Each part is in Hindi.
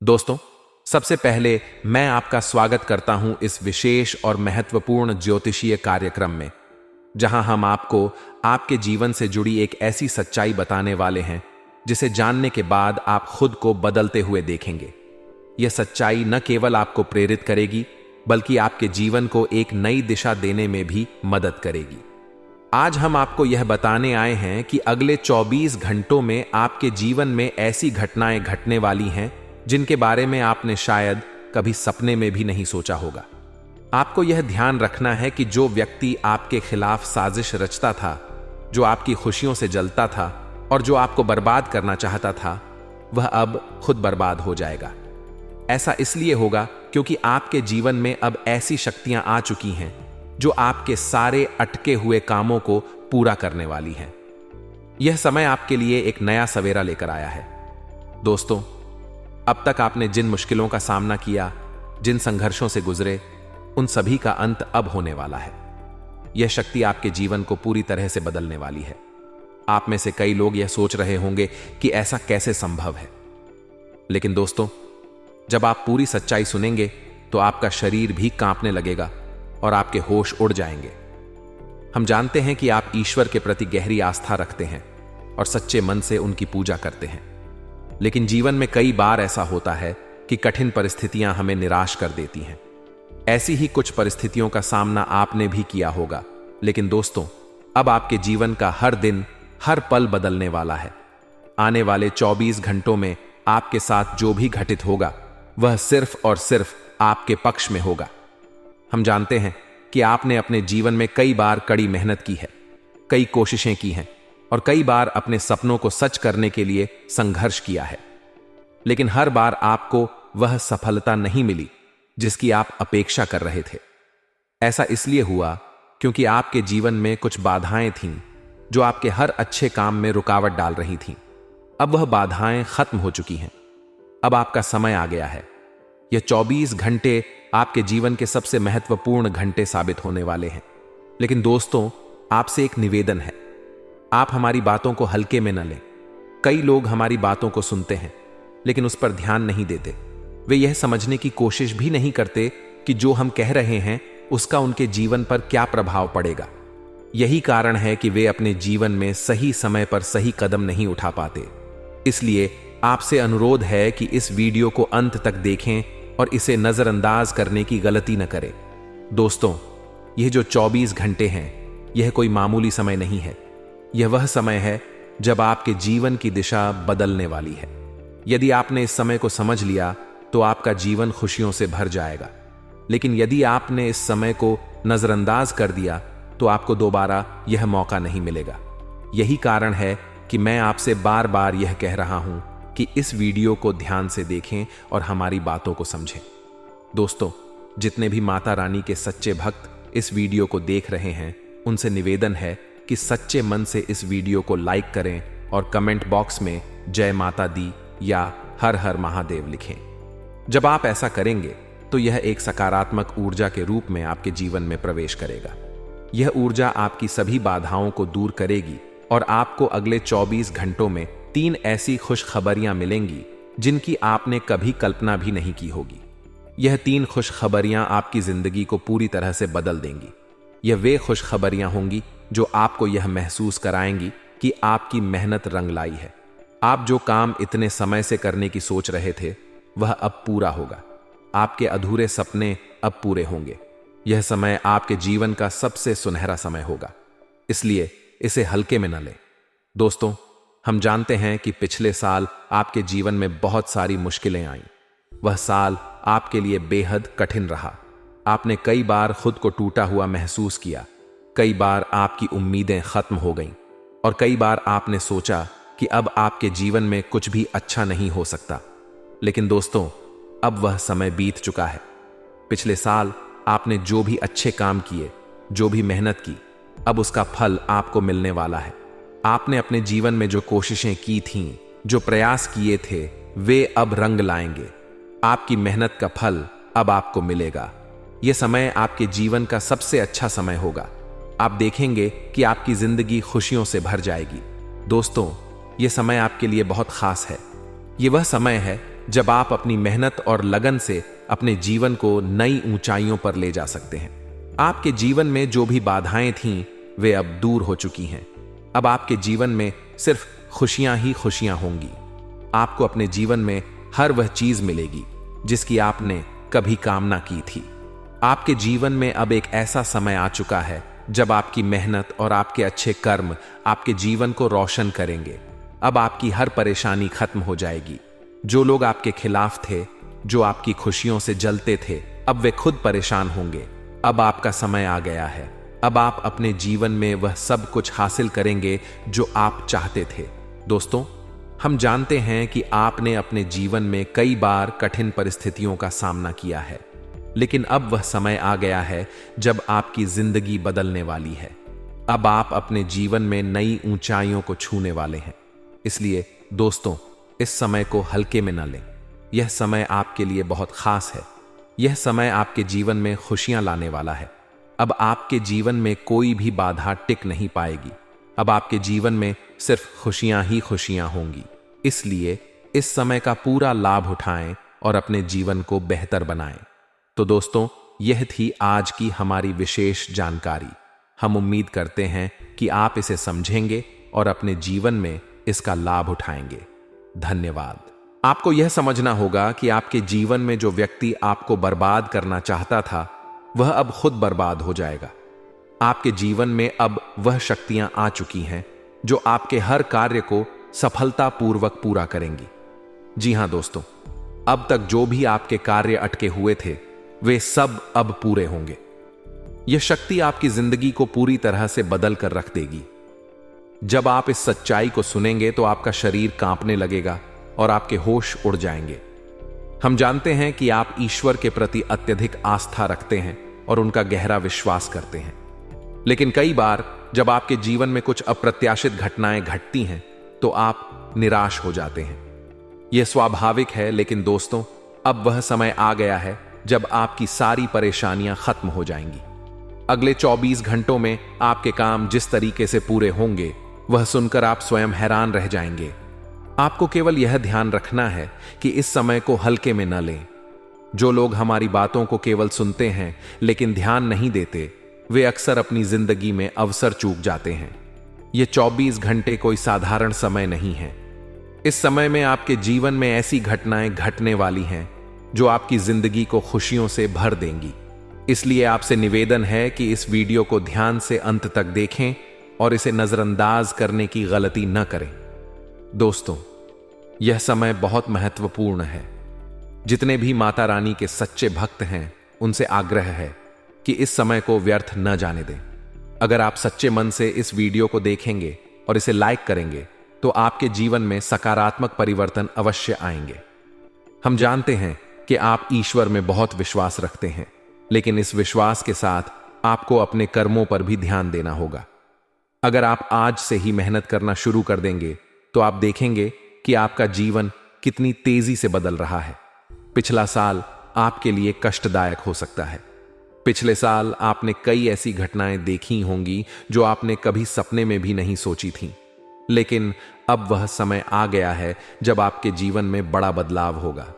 दोस्तों, सबसे पहले मैं आपका स्वागत करता हूं इस विशेष और महत्वपूर्ण ज्योतिषीय कार्यक्रम में, जहां हम आपको आपके जीवन से जुड़ी एक ऐसी सच्चाई बताने वाले हैं जिसे जानने के बाद आप खुद को बदलते हुए देखेंगे। यह सच्चाई न केवल आपको प्रेरित करेगी, बल्कि आपके जीवन को एक नई दिशा देने में भी मदद करेगी। आज हम आपको यह बताने आए हैं कि अगले 24 घंटों में आपके जीवन में ऐसी घटनाएं घटने वाली हैं जिनके बारे में आपने शायद कभी सपने में भी नहीं सोचा होगा। आपको यह ध्यान रखना है कि जो व्यक्ति आपके खिलाफ साजिश रचता था, जो आपकी खुशियों से जलता था और जो आपको बर्बाद करना चाहता था, वह अब खुद बर्बाद हो जाएगा। ऐसा इसलिए होगा क्योंकि आपके जीवन में अब ऐसी शक्तियां आ चुकी हैं जो आपके सारे अटके हुए कामों को पूरा करने वाली हैं। यह समय आपके लिए एक नया सवेरा लेकर आया है। दोस्तों, अब तक आपने जिन मुश्किलों का सामना किया, जिन संघर्षों से गुजरे, उन सभी का अंत अब होने वाला है। यह शक्ति आपके जीवन को पूरी तरह से बदलने वाली है। आप में से कई लोग यह सोच रहे होंगे कि ऐसा कैसे संभव है। लेकिन दोस्तों, जब आप पूरी सच्चाई सुनेंगे तो आपका शरीर भी कांपने लगेगा और आपके होश उड़ जाएंगे। हम जानते हैं कि आप ईश्वर के प्रति गहरी आस्था रखते हैं और सच्चे मन से उनकी पूजा करते हैं। लेकिन जीवन में कई बार ऐसा होता है कि कठिन परिस्थितियां हमें निराश कर देती हैं। ऐसी ही कुछ परिस्थितियों का सामना आपने भी किया होगा। लेकिन दोस्तों, अब आपके जीवन का हर दिन, हर पल बदलने वाला है। आने वाले 24 घंटों में आपके साथ जो भी घटित होगा, वह सिर्फ और सिर्फ आपके पक्ष में होगा। हम जानते हैं कि आपने अपने जीवन में कई बार कड़ी मेहनत की है, कई कोशिशें की हैं और कई बार अपने सपनों को सच करने के लिए संघर्ष किया है। लेकिन हर बार आपको वह सफलता नहीं मिली जिसकी आप अपेक्षा कर रहे थे। ऐसा इसलिए हुआ क्योंकि आपके जीवन में कुछ बाधाएं थीं जो आपके हर अच्छे काम में रुकावट डाल रही थीं। अब वह बाधाएं खत्म हो चुकी हैं। अब आपका समय आ गया है। यह 24 घंटे आपके जीवन के सबसे महत्वपूर्ण घंटे साबित होने वाले हैं। लेकिन दोस्तों, आपसे एक निवेदन है, आप हमारी बातों को हल्के में न लें। कई लोग हमारी बातों को सुनते हैं लेकिन उस पर ध्यान नहीं देते। वे यह समझने की कोशिश भी नहीं करते कि जो हम कह रहे हैं उसका उनके जीवन पर क्या प्रभाव पड़ेगा। यही कारण है कि वे अपने जीवन में सही समय पर सही कदम नहीं उठा पाते। इसलिए आपसे अनुरोध है कि इस वीडियो को अंत तक देखें और इसे नजरअंदाज करने की गलती न करें। दोस्तों, यह जो 24 घंटे हैं, यह कोई मामूली समय नहीं है। यह वह समय है जब आपके जीवन की दिशा बदलने वाली है। यदि आपने इस समय को समझ लिया तो आपका जीवन खुशियों से भर जाएगा। लेकिन यदि आपने इस समय को नजरअंदाज कर दिया तो आपको दोबारा यह मौका नहीं मिलेगा। यही कारण है कि मैं आपसे बार बार यह कह रहा हूं कि इस वीडियो को ध्यान से देखें और हमारी बातों को समझें। दोस्तों, जितने भी माता रानी के सच्चे भक्त इस वीडियो को देख रहे हैं, उनसे निवेदन है कि सच्चे मन से इस वीडियो को लाइक करें और कमेंट बॉक्स में जय माता दी या हर हर महादेव लिखें। जब आप ऐसा करेंगे तो यह एक सकारात्मक ऊर्जा के रूप में आपके जीवन में प्रवेश करेगा। यह ऊर्जा आपकी सभी बाधाओं को दूर करेगी और आपको अगले 24 घंटों में 3 ऐसी खुशखबरियां मिलेंगी जिनकी आपने कभी कल्पना भी नहीं की होगी। यह 3 खुशखबरियां आपकी जिंदगी को पूरी तरह से बदल देंगी। यह वे खुशखबरियां होंगी जो आपको यह महसूस कराएंगी कि आपकी मेहनत रंग लाई है। आप जो काम इतने समय से करने की सोच रहे थे, वह अब पूरा होगा। आपके अधूरे सपने अब पूरे होंगे। यह समय आपके जीवन का सबसे सुनहरा समय होगा, इसलिए इसे हल्के में न लें। दोस्तों, हम जानते हैं कि पिछले साल आपके जीवन में बहुत सारी मुश्किलें आईं। वह साल आपके लिए बेहद कठिन रहा। आपने कई बार खुद को टूटा हुआ महसूस किया। कई बार आपकी उम्मीदें खत्म हो गईं और कई बार आपने सोचा कि अब आपके जीवन में कुछ भी अच्छा नहीं हो सकता। लेकिन दोस्तों, अब वह समय बीत चुका है। पिछले साल आपने जो भी अच्छे काम किए, जो भी मेहनत की, अब उसका फल आपको मिलने वाला है। आपने अपने जीवन में जो कोशिशें की थीं, जो प्रयास किए थे, वे अब रंग लाएंगे। आपकी मेहनत का फल अब आपको मिलेगा। यह समय आपके जीवन का सबसे अच्छा समय होगा। आप देखेंगे कि आपकी जिंदगी खुशियों से भर जाएगी। दोस्तों, यह समय आपके लिए बहुत खास है। यह वह समय है जब आप अपनी मेहनत और लगन से अपने जीवन को नई ऊंचाइयों पर ले जा सकते हैं। आपके जीवन में जो भी बाधाएं थीं, वे अब दूर हो चुकी हैं। अब आपके जीवन में सिर्फ खुशियां ही खुशियां होंगी। आपको अपने जीवन में हर वह चीज मिलेगी जिसकी आपने कभी कामना की थी। आपके जीवन में अब एक ऐसा समय आ चुका है जब आपकी मेहनत और आपके अच्छे कर्म आपके जीवन को रोशन करेंगे। अब आपकी हर परेशानी खत्म हो जाएगी। जो लोग आपके खिलाफ थे, जो आपकी खुशियों से जलते थे, अब वे खुद परेशान होंगे। अब आपका समय आ गया है। अब आप अपने जीवन में वह सब कुछ हासिल करेंगे जो आप चाहते थे। दोस्तों, हम जानते हैं कि आपने अपने जीवन में कई बार कठिन परिस्थितियों का सामना किया है, लेकिन अब वह समय आ गया है जब आपकी जिंदगी बदलने वाली है। अब आप अपने जीवन में नई ऊंचाइयों को छूने वाले हैं। इसलिए दोस्तों, इस समय को हल्के में न लें। यह समय आपके लिए बहुत खास है। यह समय आपके जीवन में खुशियां लाने वाला है। अब आपके जीवन में कोई भी बाधा टिक नहीं पाएगी। अब आपके जीवन में सिर्फ खुशियां ही खुशियां होंगी। इसलिए इस समय का पूरा लाभ उठाएं और अपने जीवन को बेहतर बनाएं। तो दोस्तों, यह थी आज की हमारी विशेष जानकारी। हम उम्मीद करते हैं कि आप इसे समझेंगे और अपने जीवन में इसका लाभ उठाएंगे। धन्यवाद। आपको यह समझना होगा कि आपके जीवन में जो व्यक्ति आपको बर्बाद करना चाहता था, वह अब खुद बर्बाद हो जाएगा। आपके जीवन में अब वह शक्तियां आ चुकी हैं जो आपके हर कार्य को सफलतापूर्वक पूरा करेंगी। जी हां दोस्तों, अब तक जो भी आपके कार्य अटके हुए थे, वे सब अब पूरे होंगे। यह शक्ति आपकी जिंदगी को पूरी तरह से बदल कर रख देगी। जब आप इस सच्चाई को सुनेंगे तो आपका शरीर कांपने लगेगा और आपके होश उड़ जाएंगे। हम जानते हैं कि आप ईश्वर के प्रति अत्यधिक आस्था रखते हैं और उनका गहरा विश्वास करते हैं। लेकिन कई बार जब आपके जीवन में कुछ अप्रत्याशित घटनाएं घटती हैं, तो आप निराश हो जाते हैं। यह स्वाभाविक है, लेकिन दोस्तों, अब वह समय आ गया है जब आपकी सारी परेशानियां खत्म हो जाएंगी। अगले 24 घंटों में आपके काम जिस तरीके से पूरे होंगे, वह सुनकर आप स्वयं हैरान रह जाएंगे। आपको केवल यह ध्यान रखना है कि इस समय को हल्के में न लें। जो लोग हमारी बातों को केवल सुनते हैं लेकिन ध्यान नहीं देते, वे अक्सर अपनी जिंदगी में अवसर चूक जाते हैं। ये 24 घंटे कोई साधारण समय नहीं है। इस समय में आपके जीवन में ऐसी घटनाएं घटने वाली हैं जो आपकी जिंदगी को खुशियों से भर देंगी। इसलिए आपसे निवेदन है कि इस वीडियो को ध्यान से अंत तक देखें और इसे नजरअंदाज करने की गलती न करें। दोस्तों, यह समय बहुत महत्वपूर्ण है। जितने भी माता रानी के सच्चे भक्त हैं, उनसे आग्रह है कि इस समय को व्यर्थ न जाने दें। अगर आप सच्चे मन से इस वीडियो को देखेंगे और इसे लाइक करेंगे, तो आपके जीवन में सकारात्मक परिवर्तन अवश्य आएंगे। हम जानते हैं कि आप ईश्वर में बहुत विश्वास रखते हैं, लेकिन इस विश्वास के साथ आपको अपने कर्मों पर भी ध्यान देना होगा। अगर आप आज से ही मेहनत करना शुरू कर देंगे, तो आप देखेंगे कि आपका जीवन कितनी तेजी से बदल रहा है। पिछला साल आपके लिए कष्टदायक हो सकता है। पिछले साल आपने कई ऐसी घटनाएं देखी होंगी जो आपने कभी सपने में भी नहीं सोची थीं। लेकिन अब वह समय आ गया है जब आपके जीवन में बड़ा बदलाव होगा।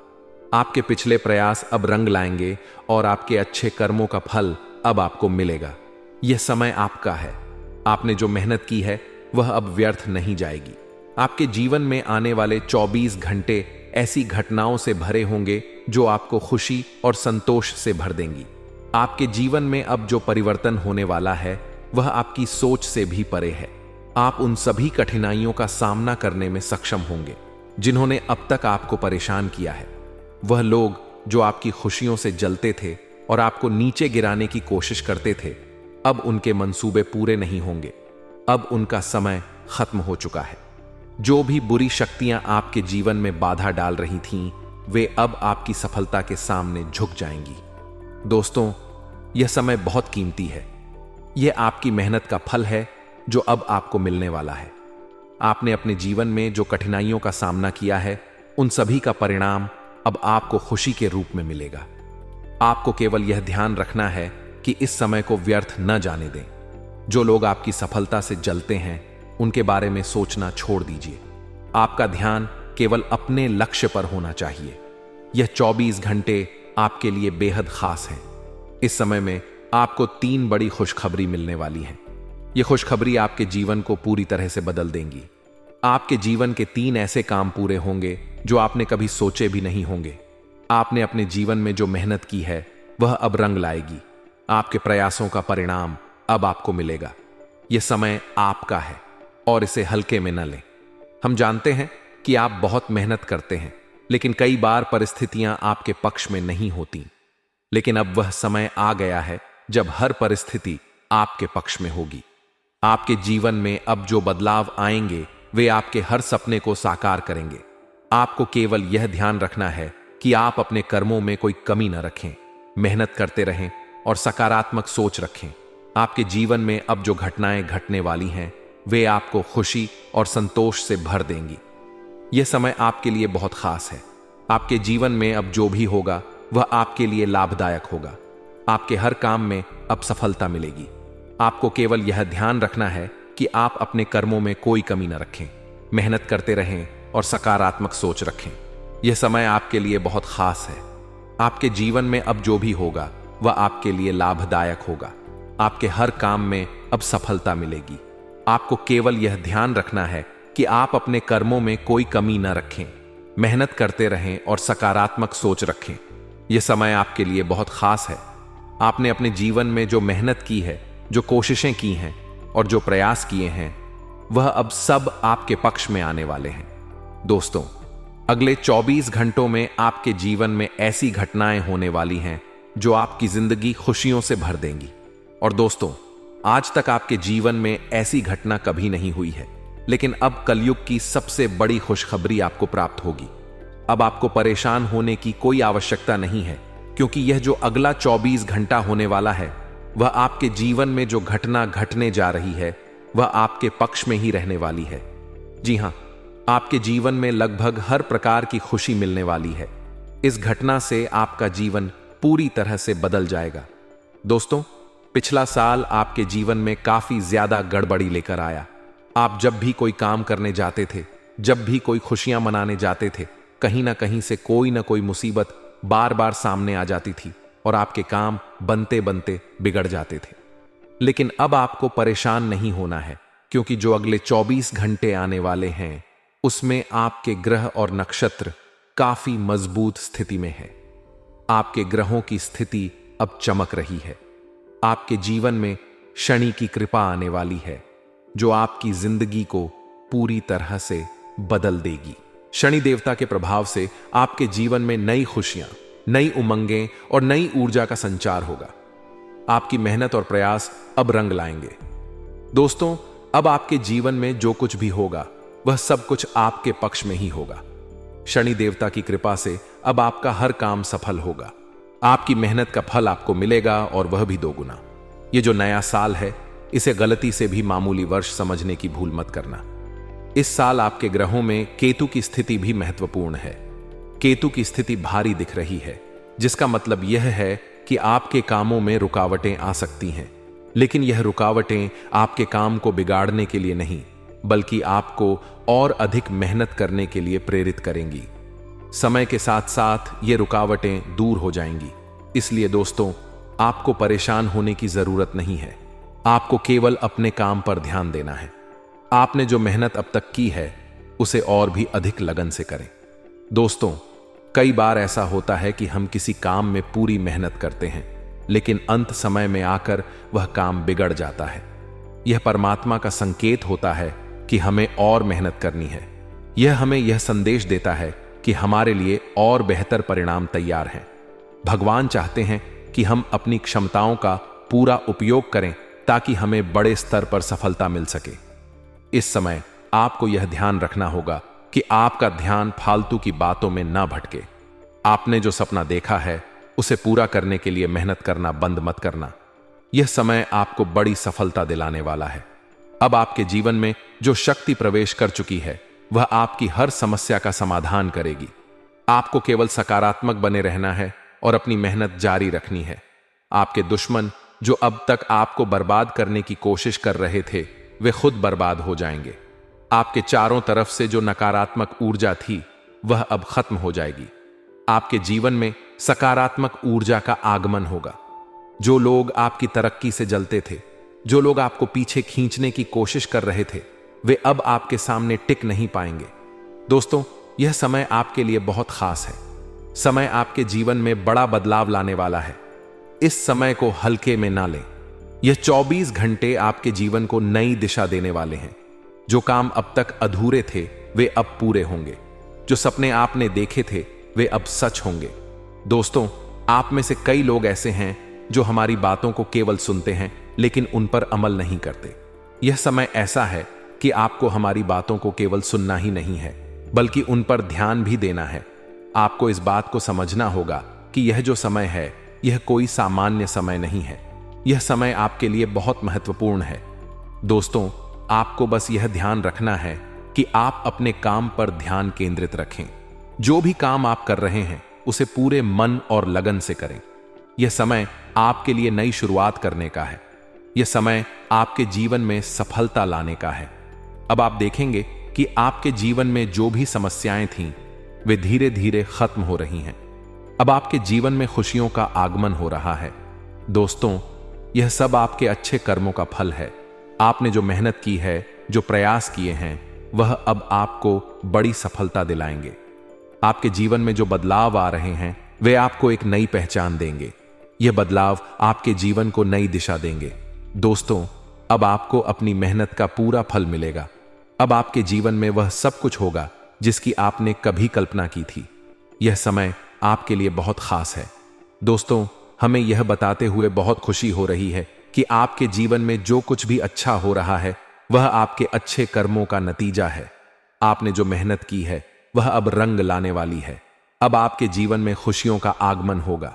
आपके पिछले प्रयास अब रंग लाएंगे और आपके अच्छे कर्मों का फल अब आपको मिलेगा। यह समय आपका है। आपने जो मेहनत की है, वह अब व्यर्थ नहीं जाएगी। आपके जीवन में आने वाले 24 घंटे ऐसी घटनाओं से भरे होंगे जो आपको खुशी और संतोष से भर देंगी। आपके जीवन में अब जो परिवर्तन होने वाला है, वह आपकी सोच से भी परे है। आप उन सभी कठिनाइयों का सामना करने में सक्षम होंगे जिन्होंने अब तक आपको परेशान किया है। वह लोग जो आपकी खुशियों से जलते थे और आपको नीचे गिराने की कोशिश करते थे, अब उनके मंसूबे पूरे नहीं होंगे। अब उनका समय खत्म हो चुका है। जो भी बुरी शक्तियां आपके जीवन में बाधा डाल रही थीं, वे अब आपकी सफलता के सामने झुक जाएंगी। दोस्तों, यह समय बहुत कीमती है। यह आपकी मेहनत का फल है जो अब आपको मिलने वाला है। आपने अपने जीवन में जो कठिनाइयों का सामना किया है, उन सभी का परिणाम अब आपको खुशी के रूप में मिलेगा। आपको केवल यह ध्यान रखना है कि इस समय को व्यर्थ न जाने दें। जो लोग आपकी सफलता से जलते हैं, उनके बारे में सोचना छोड़ दीजिए। आपका ध्यान केवल अपने लक्ष्य पर होना चाहिए। यह 24 घंटे आपके लिए बेहद खास हैं। इस समय में आपको 3 बड़ी खुशखबरी मिलने वाली हैं। यह खुशखबरी आपके जीवन को पूरी तरह से बदल देंगी। आपके जीवन के 3 ऐसे काम पूरे होंगे जो आपने कभी सोचे भी नहीं होंगे। आपने अपने जीवन में जो मेहनत की है वह अब रंग लाएगी। आपके प्रयासों का परिणाम अब आपको मिलेगा। यह समय आपका है और इसे हल्के में न लें। हम जानते हैं कि आप बहुत मेहनत करते हैं, लेकिन कई बार परिस्थितियां आपके पक्ष में नहीं होती। लेकिन अब वह समय आ गया है जब हर परिस्थिति आपके पक्ष में होगी। आपके जीवन में अब जो बदलाव आएंगे वे आपके हर सपने को साकार करेंगे। आपको केवल यह ध्यान रखना है कि आप अपने कर्मों में कोई कमी न रखें, मेहनत करते रहें और सकारात्मक सोच रखें। आपके जीवन में अब जो घटनाएं घटने वाली हैं वे आपको खुशी और संतोष से भर देंगी। यह समय आपके लिए बहुत खास है। आपके जीवन में अब जो भी होगा वह आपके लिए लाभदायक होगा। आपके हर काम में अब सफलता मिलेगी। आपको केवल यह ध्यान रखना है कि आप अपने कर्मों में कोई कमी न रखें, मेहनत करते रहें और सकारात्मक सोच रखें। यह समय आपके लिए बहुत खास है। आपके जीवन में अब जो भी होगा वह आपके लिए लाभदायक होगा। आपके हर काम में अब सफलता मिलेगी। आपको केवल यह ध्यान रखना है कि आप अपने कर्मों में कोई कमी न रखें, मेहनत करते रहें और सकारात्मक सोच रखें। यह समय आपके लिए बहुत खास है। आपने अपने जीवन में जो मेहनत की है, जो कोशिशें की हैं और जो प्रयास किए हैं वह अब सब आपके पक्ष में आने वाले हैं। दोस्तों, अगले 24 घंटों में आपके जीवन में ऐसी घटनाएं होने वाली हैं जो आपकी जिंदगी खुशियों से भर देंगी। और दोस्तों, आज तक आपके जीवन में ऐसी घटना कभी नहीं हुई है, लेकिन अब कलयुग की सबसे बड़ी खुशखबरी आपको प्राप्त होगी। अब आपको परेशान होने की कोई आवश्यकता नहीं है, क्योंकि यह जो अगला 24 घंटा होने वाला है वह आपके जीवन में जो घटना घटने जा रही है वह आपके पक्ष में ही रहने वाली है। जी हां, आपके जीवन में लगभग हर प्रकार की खुशी मिलने वाली है। इस घटना से आपका जीवन पूरी तरह से बदल जाएगा। दोस्तों, पिछला साल आपके जीवन में काफी ज्यादा गड़बड़ी लेकर आया। आप जब भी कोई काम करने जाते थे, जब भी कोई खुशियां मनाने जाते थे, कहीं ना कहीं से कोई ना कोई मुसीबत बार बार सामने आ जाती थी और आपके काम बनते बनते बिगड़ जाते थे। लेकिन अब आपको परेशान नहीं होना है, क्योंकि जो अगले 24 घंटे आने वाले हैं उसमें आपके ग्रह और नक्षत्र काफी मजबूत स्थिति में है। आपके ग्रहों की स्थिति अब चमक रही है। आपके जीवन में शनि की कृपा आने वाली है जो आपकी जिंदगी को पूरी तरह से बदल देगी। शनि देवता के प्रभाव से आपके जीवन में नई खुशियां, नई उमंगें और नई ऊर्जा का संचार होगा। आपकी मेहनत और प्रयास अब रंग लाएंगे। दोस्तों, अब आपके जीवन में जो कुछ भी होगा वह सब कुछ आपके पक्ष में ही होगा। शनि देवता की कृपा से अब आपका हर काम सफल होगा। आपकी मेहनत का फल आपको मिलेगा और वह भी 2 गुना। ये जो नया साल है इसे गलती से भी मामूली वर्ष समझने की भूल मत करना। इस साल आपके ग्रहों में केतु की स्थिति भी महत्वपूर्ण है। केतु की स्थिति भारी दिख रही है, जिसका मतलब यह है कि आपके कामों में रुकावटें आ सकती हैं। लेकिन यह रुकावटें आपके काम को बिगाड़ने के लिए नहीं, बल्कि आपको और अधिक मेहनत करने के लिए प्रेरित करेंगी। समय के साथ साथ ये रुकावटें दूर हो जाएंगी। इसलिए दोस्तों, आपको परेशान होने की जरूरत नहीं है। आपको केवल अपने काम पर ध्यान देना है। आपने जो मेहनत अब तक की है उसे और भी अधिक लगन से करें। दोस्तों, कई बार ऐसा होता है कि हम किसी काम में पूरी मेहनत करते हैं, लेकिन अंत समय में आकर वह काम बिगड़ जाता है। यह परमात्मा का संकेत होता है कि हमें और मेहनत करनी है। यह हमें यह संदेश देता है कि हमारे लिए और बेहतर परिणाम तैयार हैं। भगवान चाहते हैं कि हम अपनी क्षमताओं का पूरा उपयोग करें ताकि हमें बड़े स्तर पर सफलता मिल सके। इस समय आपको यह ध्यान रखना होगा कि आपका ध्यान फालतू की बातों में ना भटके। आपने जो सपना देखा है उसे पूरा करने के लिए मेहनत करना बंद मत करना। यह समय आपको बड़ी सफलता दिलाने वाला है। अब आपके जीवन में जो शक्ति प्रवेश कर चुकी है वह आपकी हर समस्या का समाधान करेगी। आपको केवल सकारात्मक बने रहना है और अपनी मेहनत जारी रखनी है। आपके दुश्मन जो अब तक आपको बर्बाद करने की कोशिश कर रहे थे वे खुद बर्बाद हो जाएंगे। आपके चारों तरफ से जो नकारात्मक ऊर्जा थी वह अब खत्म हो जाएगी। आपके जीवन में सकारात्मक ऊर्जा का आगमन होगा। जो लोग आपकी तरक्की से जलते थे, जो लोग आपको पीछे खींचने की कोशिश कर रहे थे, वे अब आपके सामने टिक नहीं पाएंगे। दोस्तों, यह समय आपके लिए बहुत खास है। समय आपके जीवन में बड़ा बदलाव लाने वाला है। इस समय को हल्के में ना लें। यह 24 घंटे आपके जीवन को नई दिशा देने वाले हैं। जो काम अब तक अधूरे थे वे अब पूरे होंगे। जो सपने आपने देखे थे वे अब सच होंगे। दोस्तों, आप में से कई लोग ऐसे हैं जो हमारी बातों को केवल सुनते हैं लेकिन उन पर अमल नहीं करते। यह समय ऐसा है कि आपको हमारी बातों को केवल सुनना ही नहीं है बल्कि उन पर ध्यान भी देना है। आपको इस बात को समझना होगा कि यह जो समय है यह कोई सामान्य समय नहीं है। यह समय आपके लिए बहुत महत्वपूर्ण है। दोस्तों, आपको बस यह ध्यान रखना है कि आप अपने काम पर ध्यान केंद्रित रखें। जो भी काम आप कर रहे हैं उसे पूरे मन और लगन से करें। यह समय आपके लिए नई शुरुआत करने का है। यह समय आपके जीवन में सफलता लाने का है। अब आप देखेंगे कि आपके जीवन में जो भी समस्याएं थीं वे धीरे धीरे खत्म हो रही हैं। अब आपके जीवन में खुशियों का आगमन हो रहा है। दोस्तों, यह सब आपके अच्छे कर्मों का फल है। आपने जो मेहनत की है, जो प्रयास किए हैं, वह अब आपको बड़ी सफलता दिलाएंगे। आपके जीवन में जो बदलाव आ रहे हैं वे आपको एक नई पहचान देंगे। यह बदलाव आपके जीवन को नई दिशा देंगे। दोस्तों, अब आपको अपनी मेहनत का पूरा फल मिलेगा। अब आपके जीवन में वह सब कुछ होगा जिसकी आपने कभी कल्पना की थी। यह समय आपके लिए बहुत खास है। दोस्तों, हमें यह बताते हुए बहुत खुशी हो रही है कि आपके जीवन में जो कुछ भी अच्छा हो रहा है वह आपके अच्छे कर्मों का नतीजा है। आपने जो मेहनत की है वह अब रंग लाने वाली है। अब आपके जीवन में खुशियों का आगमन होगा।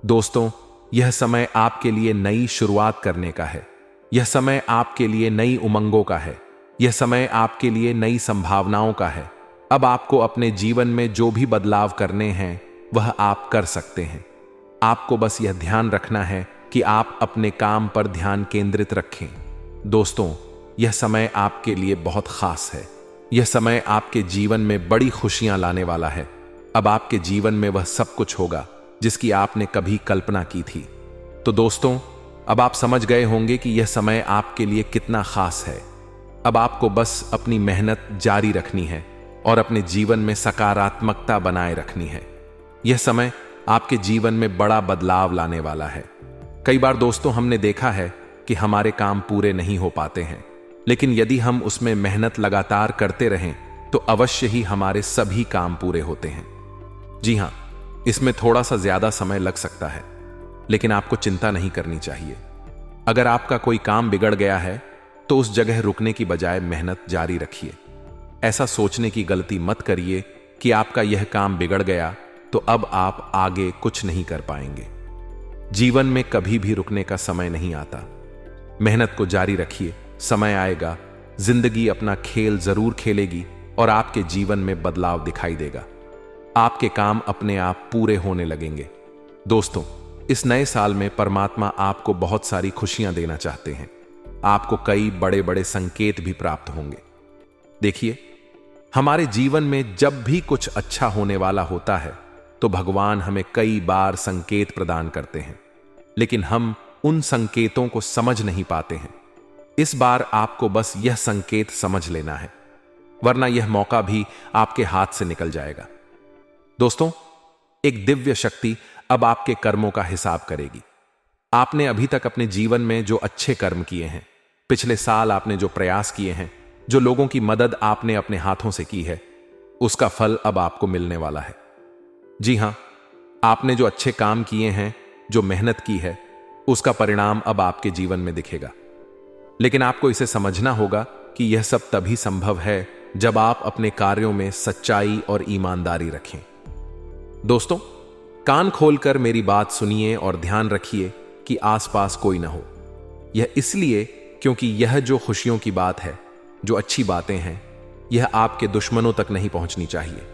दोस्तों, यह समय आपके लिए नई शुरुआत करने का है। यह समय आपके लिए नई उमंगों का है। यह समय आपके लिए नई संभावनाओं का है। अब आपको अपने जीवन में जो भी बदलाव करने हैं वह आप कर सकते हैं। आपको बस यह ध्यान रखना है कि आप अपने काम पर ध्यान केंद्रित रखें। दोस्तों, यह समय आपके लिए बहुत खास है। यह समय आपके जीवन में बड़ी खुशियां लाने वाला है। अब आपके जीवन में वह सब कुछ होगा जिसकी आपने कभी कल्पना की थी। तो दोस्तों, अब आप समझ गए होंगे कि यह समय आपके लिए कितना खास है। अब आपको बस अपनी मेहनत जारी रखनी है और अपने जीवन में सकारात्मकता बनाए रखनी है। यह समय आपके जीवन में बड़ा बदलाव लाने वाला है। कई बार दोस्तों, हमने देखा है कि हमारे काम पूरे नहीं हो पाते हैं, लेकिन यदि हम उसमें मेहनत लगातार करते रहें तो अवश्य ही हमारे सभी काम पूरे होते हैं। जी हां, इसमें थोड़ा सा ज्यादा समय लग सकता है, लेकिन आपको चिंता नहीं करनी चाहिए। अगर आपका कोई काम बिगड़ गया है तो उस जगह रुकने की बजाय मेहनत जारी रखिए। ऐसा सोचने की गलती मत करिए कि आपका यह काम बिगड़ गया तो अब आप आगे कुछ नहीं कर पाएंगे। जीवन में कभी भी रुकने का समय नहीं आता। मेहनत को जारी रखिए। समय आएगा, जिंदगी अपना खेल जरूर खेलेगी और आपके जीवन में बदलाव दिखाई देगा। आपके काम अपने आप पूरे होने लगेंगे। दोस्तों, इस नए साल में परमात्मा आपको बहुत सारी खुशियां देना चाहते हैं। आपको कई बड़े बड़े संकेत भी प्राप्त होंगे। देखिए, हमारे जीवन में जब भी कुछ अच्छा होने वाला होता है तो भगवान हमें कई बार संकेत प्रदान करते हैं, लेकिन हम उन संकेतों को समझ नहीं पाते हैं। इस बार आपको बस यह संकेत समझ लेना है, वरना यह मौका भी आपके हाथ से निकल जाएगा। दोस्तों, एक दिव्य शक्ति अब आपके कर्मों का हिसाब करेगी। आपने अभी तक अपने जीवन में जो अच्छे कर्म किए हैं, पिछले साल आपने जो प्रयास किए हैं, जो लोगों की मदद आपने अपने हाथों से की है, उसका फल अब आपको मिलने वाला है। जी हां, आपने जो अच्छे काम किए हैं, जो मेहनत की है, उसका परिणाम अब आपके जीवन में दिखेगा। लेकिन आपको इसे समझना होगा कि यह सब तभी संभव है जब आप अपने कार्यों में सच्चाई और ईमानदारी रखें। दोस्तों, कान खोलकर मेरी बात सुनिए और ध्यान रखिए कि आसपास कोई ना हो। यह इसलिए क्योंकि यह जो खुशियों की बात है, जो अच्छी बातें हैं, यह आपके दुश्मनों तक नहीं पहुंचनी चाहिए।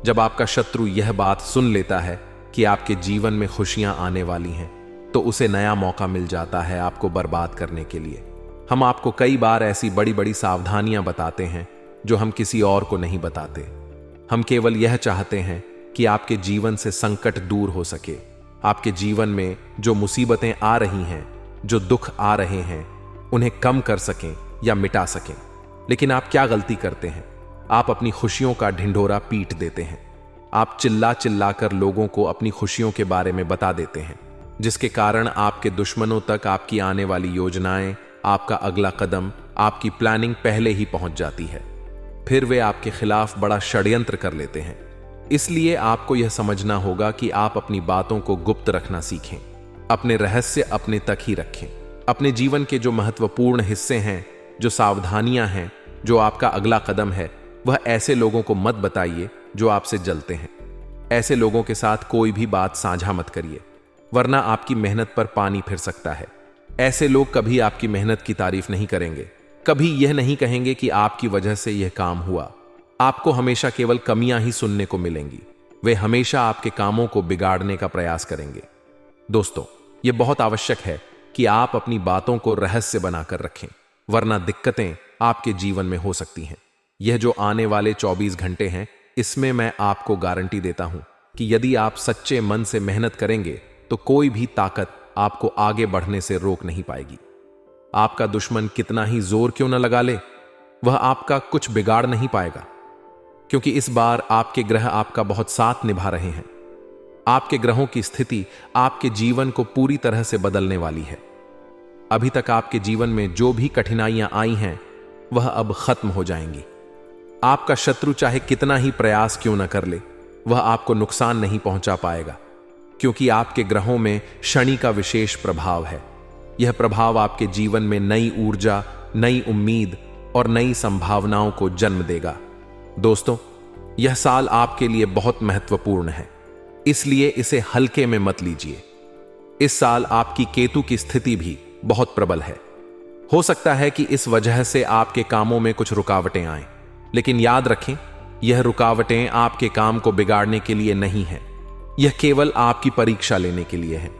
जब आपका शत्रु यह बात सुन लेता है कि आपके जीवन में खुशियां आने वाली हैं, तो उसे नया मौका मिल जाता है आपको बर्बाद करने के लिए। हम आपको कई बार ऐसी बड़ी बड़ी सावधानियां बताते हैं जो हम किसी और को नहीं बताते। हम केवल यह चाहते हैं कि आपके जीवन से संकट दूर हो सके, आपके जीवन में जो मुसीबतें आ रही हैं, जो दुख आ रहे हैं, उन्हें कम कर सकें या मिटा सकें। लेकिन आप क्या गलती करते हैं? आप अपनी खुशियों का ढिंढोरा पीट देते हैं। आप चिल्ला चिल्ला कर लोगों को अपनी खुशियों के बारे में बता देते हैं, जिसके कारण आपके दुश्मनों तक आपकी आने वाली योजनाएं, आपका अगला कदम, आपकी प्लानिंग पहले ही पहुंच जाती है। फिर वे आपके खिलाफ बड़ा षड्यंत्र कर लेते हैं। इसलिए आपको यह समझना होगा कि आप अपनी बातों को गुप्त रखना सीखें, अपने रहस्य अपने तक ही रखें। अपने जीवन के जो महत्वपूर्ण हिस्से हैं, जो सावधानियां हैं, जो आपका अगला कदम है, वह ऐसे लोगों को मत बताइए जो आपसे जलते हैं। ऐसे लोगों के साथ कोई भी बात साझा मत करिए, वरना आपकी मेहनत पर पानी फिर सकता है। ऐसे लोग कभी आपकी मेहनत की तारीफ नहीं करेंगे, कभी यह नहीं कहेंगे कि आपकी वजह से यह काम हुआ। आपको हमेशा केवल कमियां ही सुनने को मिलेंगी। वे हमेशा आपके कामों को बिगाड़ने का प्रयास करेंगे। दोस्तों, यह बहुत आवश्यक है कि आप अपनी बातों को रहस्य बनाकर रखें, वरना दिक्कतें आपके जीवन में हो सकती हैं। यह जो आने वाले 24 घंटे हैं, इसमें मैं आपको गारंटी देता हूं कि यदि आप सच्चे मन से मेहनत करेंगे तो कोई भी ताकत आपको आगे बढ़ने से रोक नहीं पाएगी। आपका दुश्मन कितना ही जोर क्यों न लगा ले, वह आपका कुछ बिगाड़ नहीं पाएगा, क्योंकि इस बार आपके ग्रह आपका बहुत साथ निभा रहे हैं। आपके ग्रहों की स्थिति आपके जीवन को पूरी तरह से बदलने वाली है। अभी तक आपके जीवन में जो भी कठिनाइयां आई हैं, वह अब खत्म हो जाएंगी। आपका शत्रु चाहे कितना ही प्रयास क्यों न कर ले, वह आपको नुकसान नहीं पहुंचा पाएगा, क्योंकि आपके ग्रहों में शनि का विशेष प्रभाव है। यह प्रभाव आपके जीवन में नई ऊर्जा, नई उम्मीद और नई संभावनाओं को जन्म देगा। दोस्तों, यह साल आपके लिए बहुत महत्वपूर्ण है, इसलिए इसे हल्के में मत लीजिए। इस साल आपकी केतु की स्थिति भी बहुत प्रबल है। हो सकता है कि इस वजह से आपके कामों में कुछ रुकावटें आएं, लेकिन याद रखें, यह रुकावटें आपके काम को बिगाड़ने के लिए नहीं है। यह केवल आपकी परीक्षा लेने के लिए है।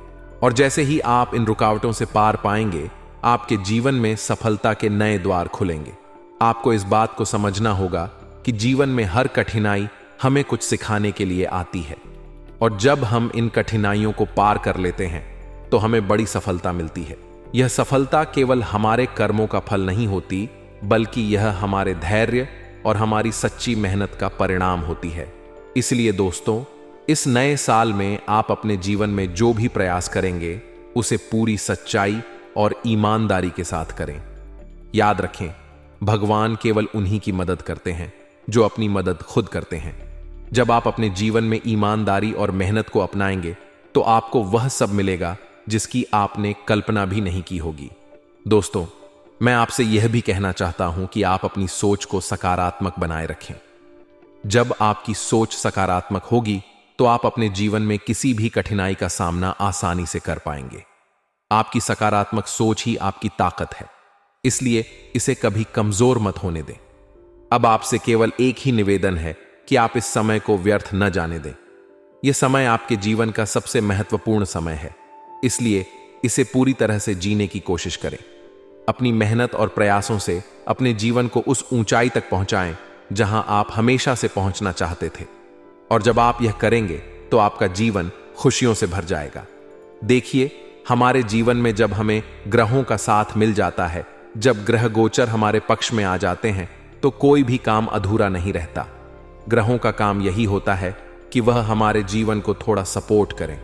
और जैसे ही आप इन रुकावटों से पार पाएंगे, आपके जीवन में सफलता के नए द्वार खुलेंगे। आपको इस बात को समझना होगा कि जीवन में हर कठिनाई हमें कुछ सिखाने के लिए आती है, और जब हम इन कठिनाइयों को पार कर लेते हैं तो हमें बड़ी सफलता मिलती है। यह सफलता केवल हमारे कर्मों का फल नहीं होती, बल्कि यह हमारे धैर्य और हमारी सच्ची मेहनत का परिणाम होती है। इसलिए दोस्तों, इस नए साल में आप अपने जीवन में जो भी प्रयास करेंगे, उसे पूरी सच्चाई और ईमानदारी के साथ करें। याद रखें, भगवान केवल उन्हीं की मदद करते हैं जो अपनी मदद खुद करते हैं। जब आप अपने जीवन में ईमानदारी और मेहनत को अपनाएंगे, तो आपको वह सब मिलेगा जिसकी आपने कल्पना भी नहीं की होगी। दोस्तों, मैं आपसे यह भी कहना चाहता हूं कि आप अपनी सोच को सकारात्मक बनाए रखें। जब आपकी सोच सकारात्मक होगी, तो आप अपने जीवन में किसी भी कठिनाई का सामना आसानी से कर पाएंगे। आपकी सकारात्मक सोच ही आपकी ताकत है, इसलिए इसे कभी कमजोर मत होने दें। अब आपसे केवल एक ही निवेदन है कि आप इस समय को व्यर्थ न जाने दें। यह समय आपके जीवन का सबसे महत्वपूर्ण समय है, इसलिए इसे पूरी तरह से जीने की कोशिश करें। अपनी मेहनत और प्रयासों से अपने जीवन को उस ऊंचाई तक पहुंचाएं जहां आप हमेशा से पहुंचना चाहते थे। और जब आप यह करेंगे, तो आपका जीवन खुशियों से भर जाएगा। देखिए, हमारे जीवन में जब हमें ग्रहों का साथ मिल जाता है, जब ग्रह गोचर हमारे पक्ष में आ जाते हैं, तो कोई भी काम अधूरा नहीं रहता। ग्रहों का काम यही होता है कि वह हमारे जीवन को थोड़ा सपोर्ट करें,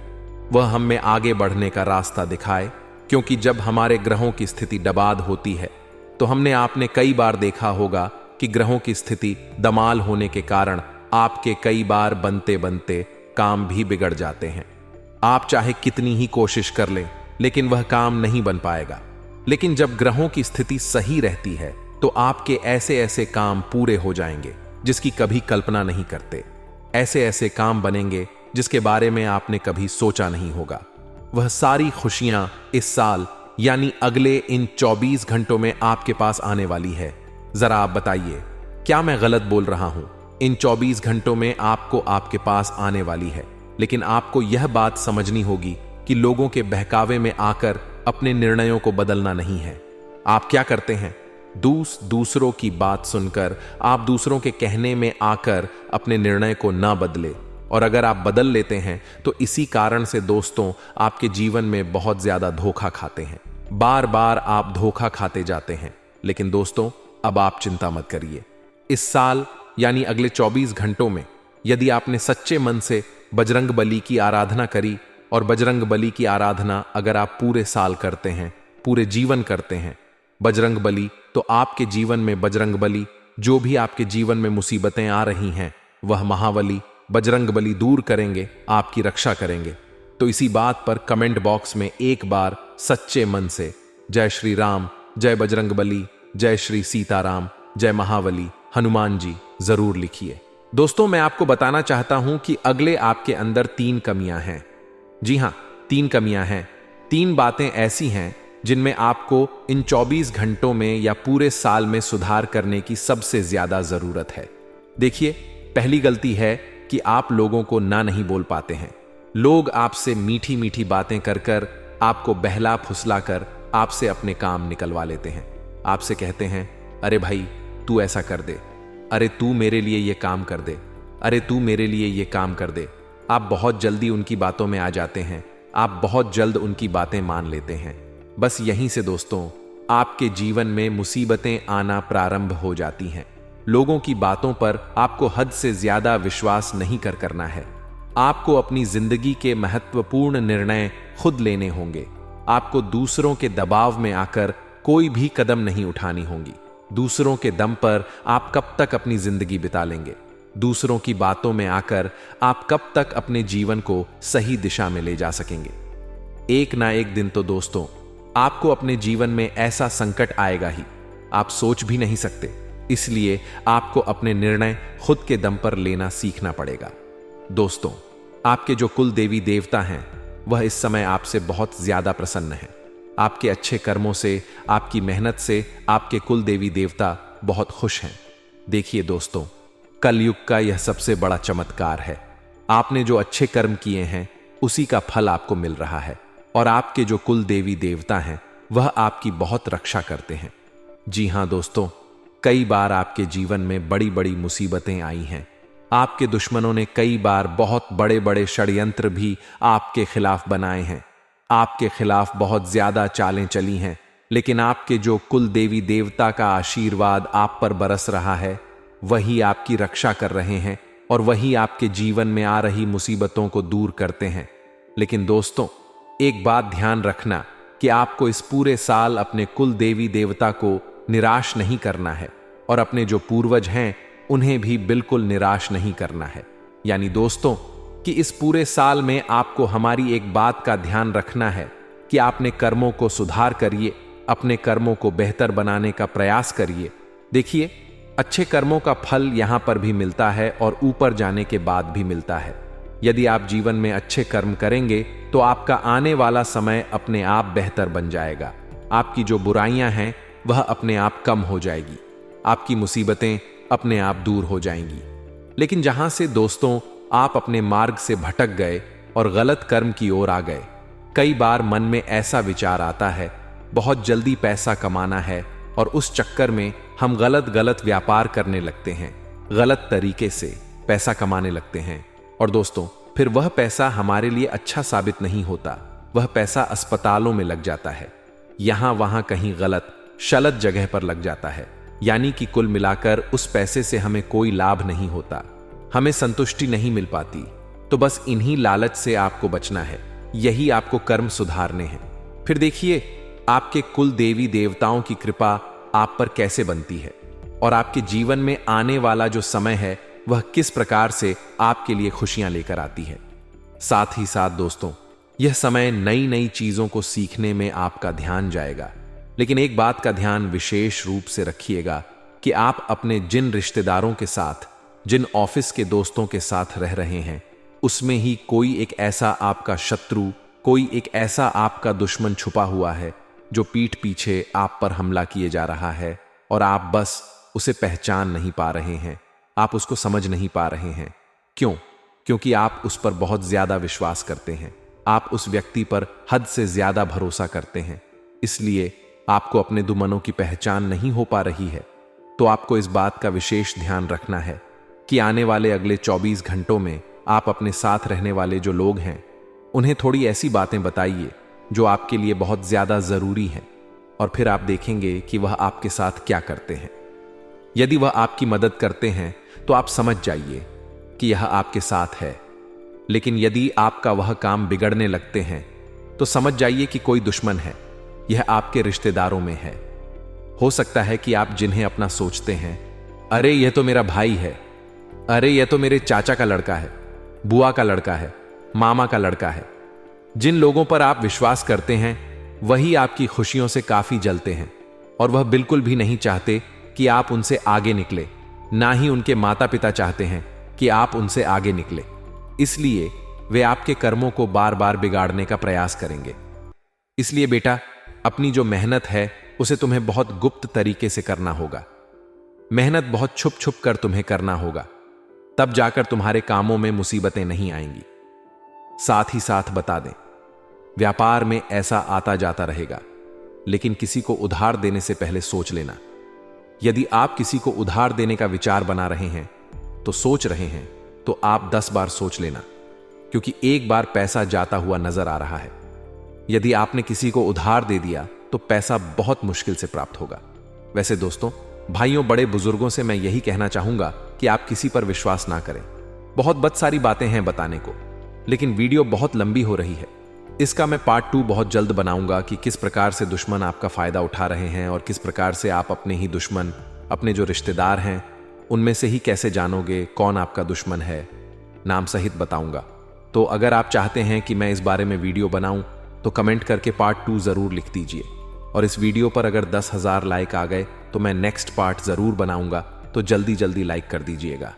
वह हमें आगे बढ़ने का रास्ता दिखाए। क्योंकि जब हमारे ग्रहों की स्थिति डबाद होती है, तो आपने कई बार देखा होगा कि ग्रहों की स्थिति दमाल होने के कारण आपके कई बार बनते बनते काम भी बिगड़ जाते हैं। आप चाहे कितनी ही कोशिश कर लें, लेकिन वह काम नहीं बन पाएगा। लेकिन जब ग्रहों की स्थिति सही रहती है, तो आपके ऐसे ऐसे काम पूरे हो जाएंगे जिसकी कभी कल्पना नहीं करते। ऐसे ऐसे काम बनेंगे जिसके बारे में आपने कभी सोचा नहीं होगा। वह सारी खुशियां इस साल यानी अगले इन 24 घंटों में आपके पास आने वाली है। जरा आप बताइए, क्या मैं गलत बोल रहा हूं? इन 24 घंटों में आपको आपके पास आने वाली है, लेकिन आपको यह बात समझनी होगी कि लोगों के बहकावे में आकर अपने निर्णयों को बदलना नहीं है। आप क्या करते हैं? दूसरों की बात सुनकर आप दूसरों के कहने में आकर अपने निर्णय को ना बदले, और अगर आप बदल लेते हैं तो इसी कारण से दोस्तों आपके जीवन में बहुत ज्यादा धोखा खाते हैं। बार बार आप धोखा खाते जाते हैं। लेकिन दोस्तों अब आप चिंता मत करिए। इस साल यानी अगले 24 घंटों में यदि आपने सच्चे मन से बजरंग बली की आराधना करी, और बजरंग बली की आराधना अगर आप पूरे साल करते हैं, पूरे जीवन करते हैं बजरंग बली, तो आपके जीवन में बजरंग बली, जो भी आपके जीवन में मुसीबतें आ रही हैं वह महाबली बजरंग बली दूर करेंगे, आपकी रक्षा करेंगे। तो इसी बात पर कमेंट बॉक्स में एक बार सच्चे मन से जय श्री राम, जय बजरंग बली, जय श्री सीताराम, जय महाबली हनुमान जी जरूर लिखिए। दोस्तों मैं आपको बताना चाहता हूं कि अगले आपके अंदर 3 कमियां हैं। जी हां, 3 कमियां हैं। 3 बातें ऐसी हैं जिनमें आपको इन 24 घंटों में या पूरे साल में सुधार करने की सबसे ज्यादा जरूरत है। देखिए, पहली गलती है कि आप लोगों को ना नहीं बोल पाते हैं। लोग आपसे मीठी मीठी बातें कर कर आपको बहला फुसला कर आपसे अपने काम निकलवा लेते हैं। आपसे कहते हैं, अरे भाई तू ऐसा कर दे, अरे तू मेरे लिए ये काम कर दे, अरे तू मेरे लिए ये काम कर दे। आप बहुत जल्दी उनकी बातों में आ जाते हैं, आप बहुत जल्द उनकी बातें मान लेते हैं। बस यहीं से दोस्तों आपके जीवन में मुसीबतें आना प्रारंभ हो जाती हैं। लोगों की बातों पर आपको हद से ज्यादा विश्वास नहीं करना है। आपको अपनी जिंदगी के महत्वपूर्ण निर्णय खुद लेने होंगे। आपको दूसरों के दबाव में आकर कोई भी कदम नहीं उठानी होंगी। दूसरों के दम पर आप कब तक अपनी जिंदगी बिता लेंगे? दूसरों की बातों में आकर आप कब तक अपने जीवन को सही दिशा में ले जा सकेंगे? एक ना एक दिन तो दोस्तों आपको अपने जीवन में ऐसा संकट आएगा ही, आप सोच भी नहीं सकते। इसलिए आपको अपने निर्णय खुद के दम पर लेना सीखना पड़ेगा। दोस्तों, आपके जो कुल देवी देवता हैं वह इस समय आपसे बहुत ज्यादा प्रसन्न हैं। आपके अच्छे कर्मों से, आपकी मेहनत से आपके कुल देवी देवता बहुत खुश हैं। देखिए दोस्तों, कलयुग का यह सबसे बड़ा चमत्कार है। आपने जो अच्छे कर्म किए हैं उसी का फल आपको मिल रहा है, और आपके जो कुल देवी देवता हैं वह आपकी बहुत रक्षा करते हैं। जी हां दोस्तों, कई बार आपके जीवन में बड़ी बड़ी मुसीबतें आई हैं। आपके दुश्मनों ने कई बार बहुत बड़े बड़े षड्यंत्र भी आपके खिलाफ बनाए हैं। आपके खिलाफ बहुत ज्यादा चालें चली हैं, लेकिन आपके जो कुल देवी देवता का आशीर्वाद आप पर बरस रहा है वही आपकी रक्षा कर रहे हैं, और वही आपके जीवन में आ रही मुसीबतों को दूर करते हैं। लेकिन दोस्तों, एक बात ध्यान रखना कि आपको इस पूरे साल अपने कुल देवी देवता को निराश नहीं करना है, और अपने जो पूर्वज हैं उन्हें भी बिल्कुल निराश नहीं करना है। यानी दोस्तों कि इस पूरे साल में आपको हमारी एक बात का ध्यान रखना है कि आपने कर्मों को सुधार करिए, अपने कर्मों को बेहतर बनाने का प्रयास करिए। देखिए, अच्छे कर्मों का फल यहां पर भी मिलता है और ऊपर जाने के बाद भी मिलता है। यदि आप जीवन में अच्छे कर्म करेंगे तो आपका आने वाला समय अपने आप बेहतर बन जाएगा। आपकी जो बुराइयां हैं वह अपने आप कम हो जाएगी, आपकी मुसीबतें अपने आप दूर हो जाएंगी। लेकिन जहां से दोस्तों आप अपने मार्ग से भटक गए और गलत कर्म की ओर आ गए, कई बार मन में ऐसा विचार आता है बहुत जल्दी पैसा कमाना है, और उस चक्कर में हम गलत व्यापार करने लगते हैं, गलत तरीके से पैसा कमाने लगते हैं। और दोस्तों फिर वह पैसा हमारे लिए अच्छा साबित नहीं होता, वह पैसा अस्पतालों में लग जाता है, यहां वहां कहीं गलत शलत जगह पर लग जाता है। यानी कि कुल मिलाकर उस पैसे से हमें कोई लाभ नहीं होता, हमें संतुष्टि नहीं मिल पाती। तो बस इन्हीं लालच से आपको बचना है, यही आपको कर्म सुधारने हैं। फिर देखिए, आपके कुल देवी देवताओं की कृपा आप पर कैसे बनती है, और आपके जीवन में आने वाला जो समय है वह किस प्रकार से आपके लिए खुशियां लेकर आती है। साथ ही साथ दोस्तों, यह समय नई नई चीजों को सीखने में आपका ध्यान जाएगा। लेकिन एक बात का ध्यान विशेष रूप से रखिएगा कि आप अपने जिन रिश्तेदारों के साथ, जिन ऑफिस के दोस्तों के साथ रह रहे हैं, उसमें ही कोई एक ऐसा आपका शत्रु, कोई एक ऐसा आपका दुश्मन छुपा हुआ है जो पीठ पीछे आप पर हमला किए जा रहा है, और आप बस उसे पहचान नहीं पा रहे हैं, आप उसको समझ नहीं पा रहे हैं। क्यों? क्योंकि आप उस पर बहुत ज्यादा विश्वास करते हैं, आप उस व्यक्ति पर हद से ज्यादा भरोसा करते हैं। इसलिए आपको अपने दुश्मनों की पहचान नहीं हो पा रही है, तो आपको इस बात का विशेष ध्यान रखना है कि आने वाले अगले 24 घंटों में आप अपने साथ रहने वाले जो लोग हैं उन्हें थोड़ी ऐसी बातें बताइए जो आपके लिए बहुत ज्यादा जरूरी हैं, और फिर आप देखेंगे कि वह आपके साथ क्या करते हैं। यदि वह आपकी मदद करते हैं तो आप समझ जाइए कि यह आपके साथ है, लेकिन यदि आपका वह काम बिगड़ने लगते हैं तो समझ जाइए कि कोई दुश्मन है, यह आपके रिश्तेदारों में है। हो सकता है कि आप जिन्हें अपना सोचते हैं, अरे यह तो मेरा भाई है, अरे यह तो मेरे चाचा का लड़का है, बुआ का लड़का है, मामा का लड़का है, जिन लोगों पर आप विश्वास करते हैं वही आपकी खुशियों से काफी जलते हैं और वह बिल्कुल भी नहीं चाहते कि आप उनसे आगे निकले, ना ही उनके माता पिता चाहते हैं कि आप उनसे आगे निकले। इसलिए वे आपके कर्मों को बार बार बिगाड़ने का प्रयास करेंगे। इसलिए बेटा, अपनी जो मेहनत है उसे तुम्हें बहुत गुप्त तरीके से करना होगा। मेहनत बहुत छुप छुप कर तुम्हें करना होगा, तब जाकर तुम्हारे कामों में मुसीबतें नहीं आएंगी। साथ ही साथ बता दें, व्यापार में ऐसा आता जाता रहेगा, लेकिन किसी को उधार देने से पहले सोच लेना। यदि आप किसी को उधार देने का विचार बना रहे हैं तो सोच रहे हैं तो आप 10 बार सोच लेना, क्योंकि एक बार पैसा जाता हुआ नजर आ रहा है। यदि आपने किसी को उधार दे दिया तो पैसा बहुत मुश्किल से प्राप्त होगा। वैसे दोस्तों, भाइयों, बड़े बुजुर्गों से मैं यही कहना चाहूंगा कि आप किसी पर विश्वास ना करें। बहुत सारी बातें हैं बताने को, लेकिन वीडियो बहुत लंबी हो रही है। इसका मैं पार्ट 2 बहुत जल्द बनाऊंगा कि किस प्रकार से दुश्मन आपका फायदा उठा रहे हैं और किस प्रकार से आप अपने ही दुश्मन, अपने जो रिश्तेदार हैं उनमें से ही कैसे जानोगे कौन आपका दुश्मन है, नाम सहित बताऊंगा। तो अगर आप चाहते हैं कि मैं इस बारे में वीडियो बनाऊं तो कमेंट करके पार्ट 2 जरूर लिख दीजिए, और इस वीडियो पर अगर 10,000 लाइक आ गए तो मैं नेक्स्ट पार्ट जरूर बनाऊंगा, तो जल्दी जल्दी लाइक कर दीजिएगा।